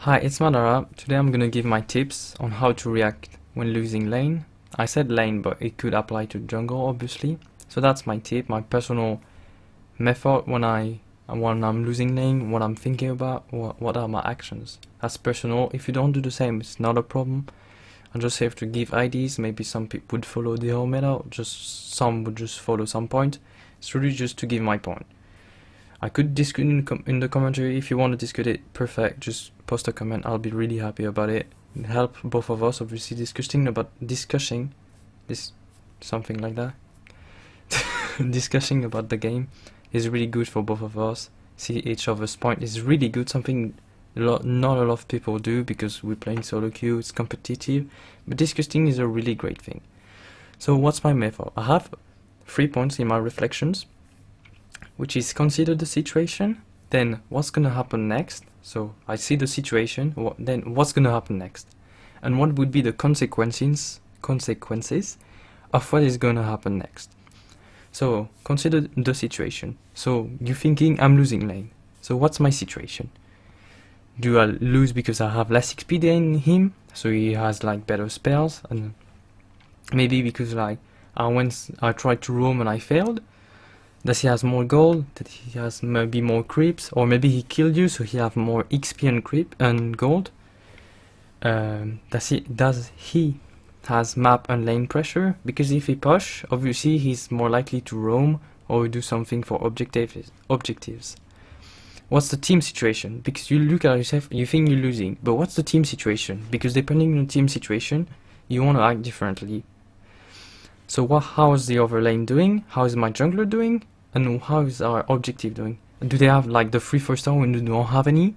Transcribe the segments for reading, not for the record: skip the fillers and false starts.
Hi, it's Madara. Today I'm gonna give my tips on how to react when losing lane. I said lane, but it could apply to jungle, obviously. So that's my tip, my personal method when I'm losing lane, what I'm thinking about, what are my actions. That's personal. If you don't do the same, it's not a problem. I just have to give ideas. Maybe some people would follow the whole meta, just some would just follow some point. It's really just to give my point. I could discuss in the commentary. If you want to discuss it, perfect. Just post a comment. I'll be really happy about it. It help both of us. Obviously, discussing this, something like that. Discussing about the game is really good for both of us. See each other's point is really good. Something not a lot of people do because we're playing solo queue. It's competitive, but discussing is a really great thing. So what's my method? I have 3 points in my reflections, which is consider the situation, then what's gonna happen next. So I see the situation, then what's gonna happen next, and what would be the consequences of what is gonna happen next. So consider the situation. So you're thinking I'm losing lane. So what's my situation? Do I lose because I have less XP than him? So he has like better spells, and maybe because like I tried to roam and I failed. Does he has more gold? That he has maybe more creeps, or maybe he killed you, so he have more XP and creep and gold. Does he has map and lane pressure? Because if he push, obviously he's more likely to roam or do something for objectives. What's the team situation? Because you look at yourself, you think you're losing, but what's the team situation? Because depending on the team situation, you want to act differently. So how is the other lane doing? How is my jungler doing? And how is our objective doing? Do they have like the 3 first tower and you don't have any?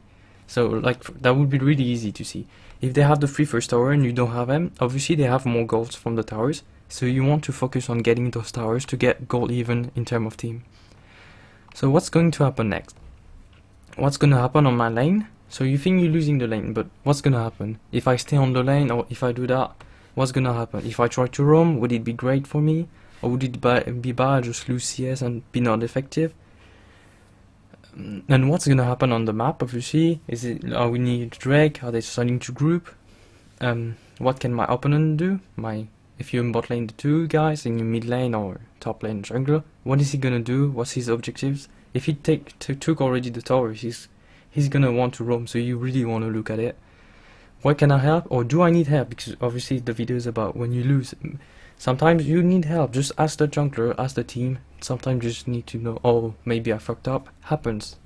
So like that would be really easy to see. If they have the 3 first tower and you don't have them, obviously they have more golds from the towers. So you want to focus on getting those towers to get gold even in terms of team. So what's going to happen next? What's gonna happen on my lane? So you think you're losing the lane, but what's gonna happen? If I stay on the lane or if I do that, what's gonna happen? If I try to roam, would it be great for me? Or would it be bad, just lose CS and be not effective? And what's gonna happen on the map, obviously? Are we need Drake? Are they starting to group? What can my opponent do? If you're in bot lane, the 2 guys, in your mid lane or top lane jungler, what is he gonna do? What's his objectives? If he took already the tower, he's gonna want to roam, so you really want to look at it. What can I help, or do I need help? Because obviously the video is about when you lose. Sometimes you need help. Just ask the jungler, ask the team. Sometimes you just need to know, oh, maybe I fucked up. Happens.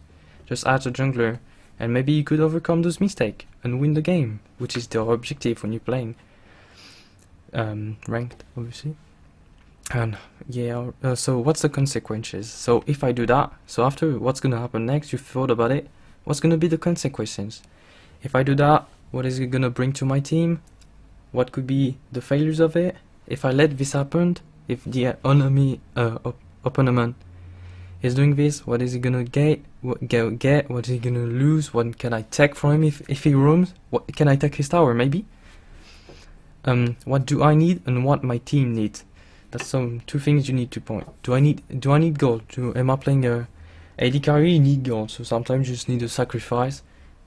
Just ask the jungler, and maybe you could overcome those mistakes and win the game, which is the objective when you're playing ranked, obviously. And yeah, so what's the consequences? So if I do that, so after what's gonna happen next, you thought about it, what's gonna be the consequences? If I do that, what is it gonna bring to my team? What could be the failures of it? If I let this happen, if the enemy opponent is doing this, what is he gonna get? What is he gonna lose? What can I take from him if he roams? What can I take his tower? Maybe. What do I need and what my team needs? That's two things you need to point. Do I need gold? Am I playing a AD carry? You need gold, so sometimes you just need to sacrifice,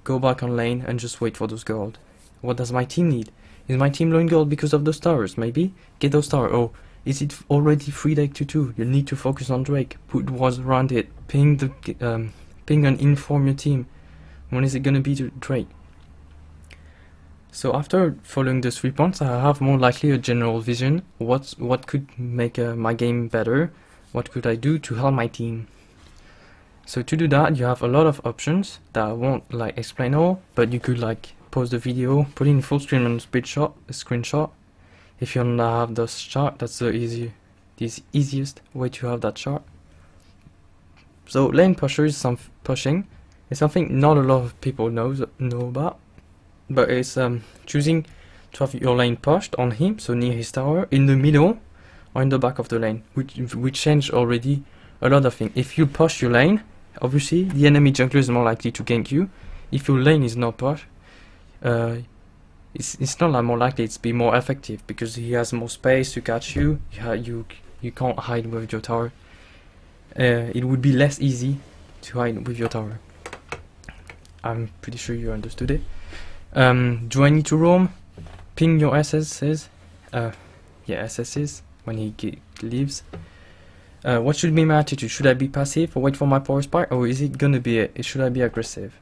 go back on lane and just wait for those gold. What does my team need? Is my team low in gold because of those towers? Maybe get those towers. Oh, is it already 3 deck to 2? You need to focus on Drake. Put walls around it. Ping and inform your team. When is it gonna be to Drake? So after following the 3 points, I have more likely a general vision. What could make my game better? What could I do to help my team? So to do that, you have a lot of options that I won't like explain all, but you could like pause the video, put in full screen and screenshot. If you don't have this chart, that's the easiest way to have that chart. So lane pusher is pushing. It's something not a lot of people know about. But it's choosing to have your lane pushed on him, so near his tower, in the middle, or in the back of the lane, which change already a lot of things. If you push your lane, obviously the enemy jungler is more likely to gank you. If your lane is not pushed, it's not like more likely, it's be more effective because he has more space to catch you. You can't hide with your tower. It would be less easy to hide with your tower. I'm pretty sure you understood it. Do I need to roam? Ping your SSs. SSs when he leaves. What should be my attitude? Should I be passive or wait for my power spike, or is it gonna be should I be aggressive?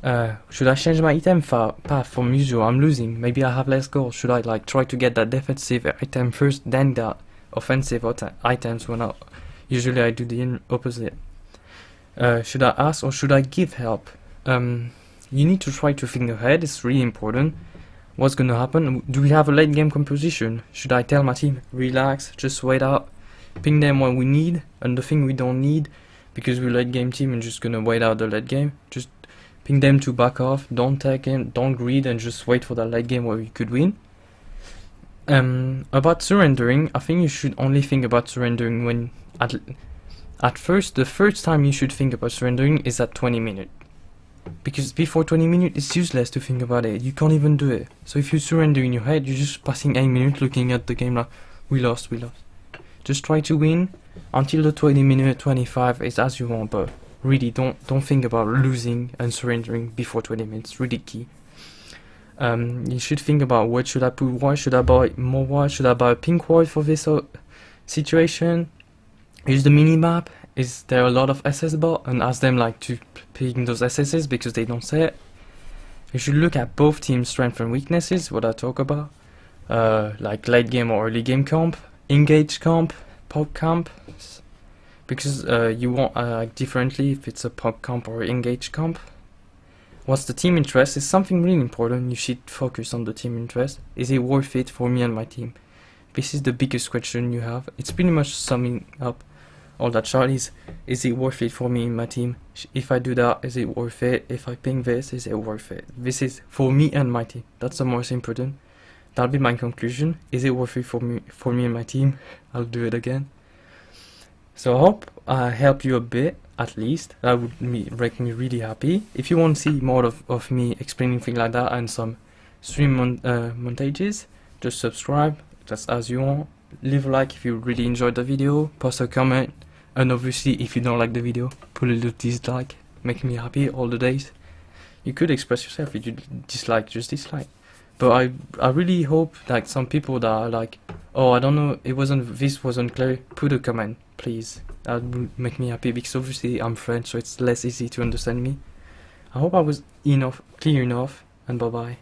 Should I change my item path from usual? I'm losing. Maybe I have less goals. Should I like try to get that defensive item first, then that offensive items when usually I do the opposite? Should I ask or should I give help? You need to try to think ahead. It's really important. What's gonna happen? Do we have a late game composition? Should I tell my team, relax, just wait out, ping them when we need, and the thing we don't need, because we're late game team and just gonna wait out the late game? Just ping them to back off, don't take in, don't greed, and just wait for that late game where we could win. About surrendering, I think you should only think about surrendering when at first, the first time you should think about surrendering is at 20 minutes. Because before 20 minutes, it's useless to think about it. You can't even do it. So if you surrender in your head, you're just passing 8 minutes looking at the game like, we lost. Just try to win until the 20 minute, 25 is as you want, but really don't think about losing and surrendering before 20 minutes. Really key. You should think about what should I put white, should I buy more white, should I buy a pink white for this situation? Use the mini map. Is there a lot of SS about, and ask them like to ping those SSs because they don't say it. You should look at both teams' strengths and weaknesses, what I talk about, like late game or early game comp, engage comp, pop comp, because you want like differently if it's a pop comp or engage comp. What's the team interest is something really important. You should focus on the team interest. Is it worth it for me and my team? This is the biggest question you have. It's pretty much summing up all that shot is it worth it for me and my team? If I do that, is it worth it? If I ping this, is it worth it? This is for me and my team. That's the most important. That'll be my conclusion. Is it worth it for me and my team? I'll do it again. So I hope I help you a bit, at least. That would make me really happy. If you want to see more of me explaining things like that and some stream montages, just subscribe. That's as you want. Leave a like if you really enjoyed the video. Post a comment. And obviously, if you don't like the video, put a little dislike. Make me happy all the days. You could express yourself. If you dislike, just dislike. But I really hope like some people that are like, oh, I don't know, this wasn't clear. Put a comment, please. That would make me happy because obviously I'm French, so it's less easy to understand me. I hope I was clear enough, and bye bye.